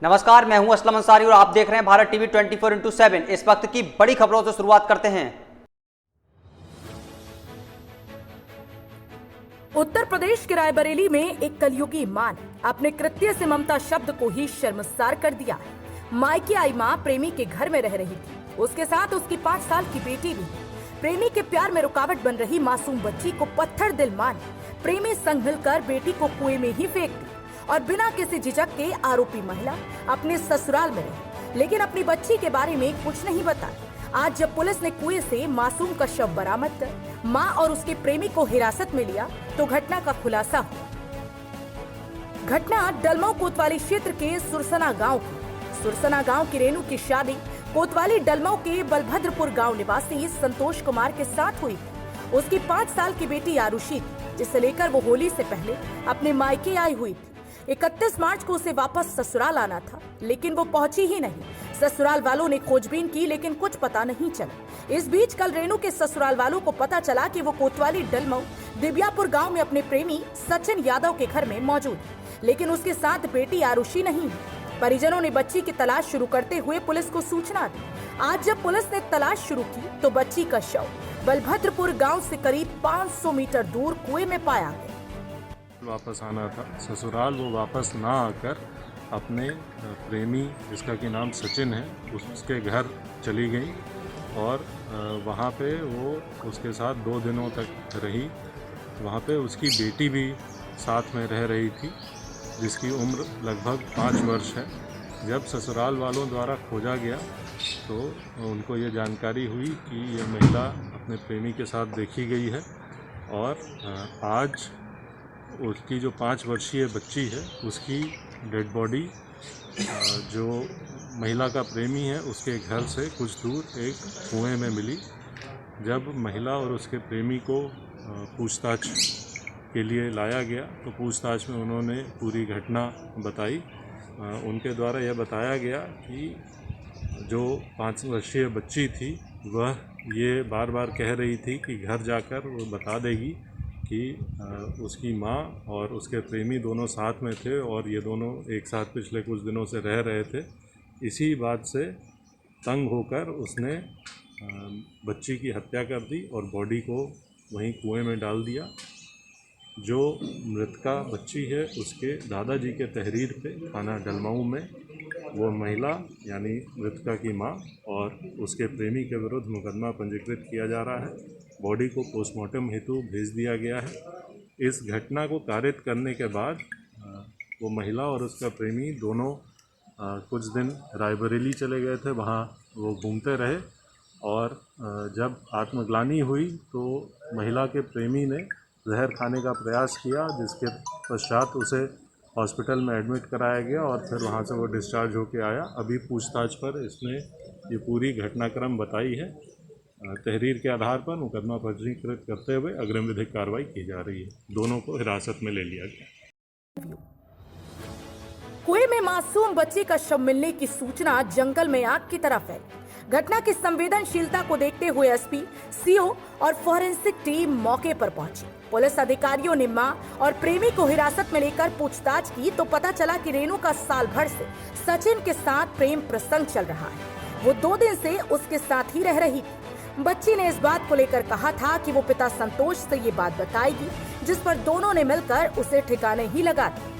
नमस्कार, मैं हूं असलम अंसारी और आप देख रहे हैं भारत टीवी 24x7। इस वक्त की बड़ी खबरों से शुरुआत करते हैं। उत्तर प्रदेश के रायबरेली में एक कलयुगी मां ने अपने कृत्य से ममता शब्द को ही शर्मसार कर दिया है। मायके आई मां प्रेमी के घर में रह रही थी, उसके साथ उसकी 5 साल की बेटी भी है। प्रेमी के प्यार में रुकावट बन रही मासूम बच्ची को पत्थर दिल मां ने प्रेमी संग मिलकर बेटी को कुएं में ही फेंक दी और बिना किसी झिझक के आरोपी महिला अपने ससुराल में रही, लेकिन अपनी बच्ची के बारे में कुछ नहीं बताया। आज जब पुलिस ने कुएं से मासूम का शव बरामद कर मां और उसके प्रेमी को हिरासत में लिया तो घटना का खुलासा हुआ। घटना डलमऊ कोतवाली क्षेत्र के सुरसना गांव की। सुरसना गांव की रेनू की शादी कोतवाली डलमऊ के बलभद्रपुर गांव निवासी संतोष कुमार के साथ हुई थी। उसकी 5 साल की बेटी आरुषि थी, जिसे लेकर वो होली से पहले अपने मायके आई हुई थी। 31 मार्च को उसे वापस ससुराल आना था, लेकिन वो पहुंची ही नहीं। ससुराल वालों ने खोजबीन की, लेकिन कुछ पता नहीं चला। इस बीच कल रेनू के ससुराल वालों को पता चला कि वो कोतवाली डलमऊ दिव्यापुर गांव में अपने प्रेमी सचिन यादव के घर में मौजूद है, लेकिन उसके साथ बेटी आरुषि नहीं है। परिजनों ने बच्ची की तलाश शुरू करते हुए पुलिस को सूचना दी। आज जब पुलिस ने तलाश शुरू की तो बच्ची का शव बलभद्रपुर गाँव से करीब 500 मीटर दूर कुएं में पाया गया। वापस आना था ससुराल, वो वापस ना आकर अपने प्रेमी, जिसका कि नाम सचिन है, उसके घर चली गई और वहाँ पे वो उसके साथ 2 दिनों तक रही। वहाँ पे उसकी बेटी भी साथ में रह रही थी, जिसकी उम्र लगभग 5 वर्ष है। जब ससुराल वालों द्वारा खोजा गया तो उनको ये जानकारी हुई कि ये महिला अपने प्रेमी के साथ देखी गई है और आज उसकी जो 5 वर्षीय बच्ची है उसकी डेड बॉडी जो महिला का प्रेमी है उसके घर से कुछ दूर एक कुएं में मिली। जब महिला और उसके प्रेमी को पूछताछ के लिए लाया गया तो पूछताछ में उन्होंने पूरी घटना बताई। उनके द्वारा यह बताया गया कि जो 5 वर्षीय बच्ची थी वह ये बार बार कह रही थी कि घर जाकर वो बता देगी कि उसकी माँ और उसके प्रेमी दोनों साथ में थे और ये दोनों एक साथ पिछले कुछ दिनों से रह रहे थे। इसी बात से तंग होकर उसने बच्ची की हत्या कर दी और बॉडी को वहीं कुएं में डाल दिया। जो मृतका बच्ची है उसके दादाजी के तहरीर पे थाना डलमऊ में वो महिला यानी मृतका की माँ और उसके प्रेमी के विरुद्ध मुकदमा पंजीकृत किया जा रहा है। बॉडी को पोस्टमार्टम हेतु भेज दिया गया है। इस घटना को कारित करने के बाद वो महिला और उसका प्रेमी दोनों कुछ दिन रायबरेली चले गए थे, वहाँ वो घूमते रहे और जब आत्मग्लानि हुई तो महिला के प्रेमी ने जहर खाने का प्रयास किया, जिसके पश्चात उसे हॉस्पिटल में एडमिट कराया गया और फिर वहाँ से वो डिस्चार्ज होकर आया। अभी पूछताछ पर इसने ये पूरी घटनाक्रम बताई है। तहरीर के आधार पर मुकदमा पंजीकृत करते हुए अग्रिम विधिक कार्रवाई की जा रही है। दोनों को हिरासत में ले लिया गया। कुएं में मासूम बच्चे का शव मिलने की सूचना जंगल में आग की तरह फैली। घटना की संवेदनशीलता को देखते हुए एसपी, सीओ और फोरेंसिक टीम मौके पर पहुंची। पुलिस अधिकारियों ने मां और प्रेमी को हिरासत में लेकर पूछताछ की तो पता चला कि रेनू का साल भर से सचिन के साथ प्रेम प्रसंग चल रहा है। वो 2 दिन से उसके साथ ही रह रही थी। बच्ची ने इस बात को लेकर कहा था कि वो पिता संतोष से ये बात बताएगी, जिस पर दोनों ने मिलकर उसे ठिकाने ही लगा दिया।